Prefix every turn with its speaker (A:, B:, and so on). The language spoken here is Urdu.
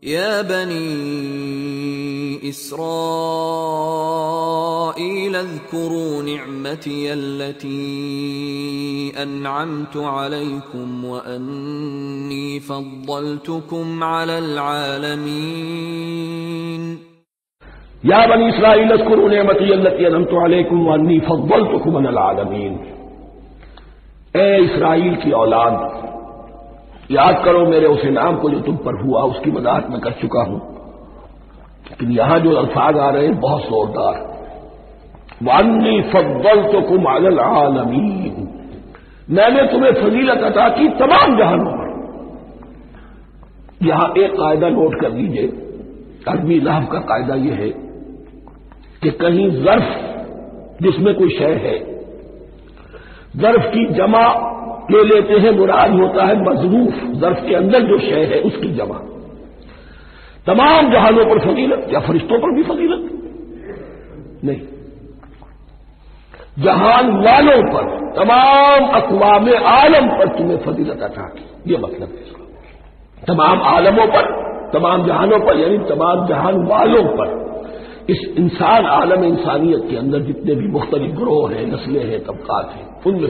A: يا بني إسرائيل اذكروا نعمتي التي أنعمت عليكم وأني فضلتكم على العالمين
B: یا بنی اسرائیل اذکروا نعمتی التي انعمت علیکم وانی فضلتکم علی العالمین، اے اسرائیل کی اولاد، یاد کرو میرے اس انعام کو جو تم پر ہوا، اس کی وضاحت میں کر چکا ہوں، لیکن یہاں جو الفاظ آ رہے ہیں بہت زوردار، وانی فضلتکم علی العالمین، میں نے تمہیں فضیلت عطا کی تمام جہانوں پر۔ یہاں ایک قاعدہ نوٹ کر لیجئے، عربی لحظ کا قاعدہ یہ ہے کہ کہیں ظرف جس میں کوئی شے ہے، ظرف کی جمع لے لیتے ہیں، مراد ہوتا ہے مظروف، ظرف کے اندر جو شے ہے اس کی جمع۔ تمام جہانوں پر فضیلت، یا فرشتوں پر بھی فضیلت نہیں، جہان والوں پر، تمام اقوام عالم پر تمہیں فضیلت عطا کی، یہ مطلب ہے اس کا۔ تمام عالموں پر، تمام جہانوں پر، یعنی تمام جہان والوں پر، اس انسان عالم انسانیت کے اندر جتنے بھی مختلف گروہ ہیں، نسلیں ہیں، طبقات ہیں، ان میں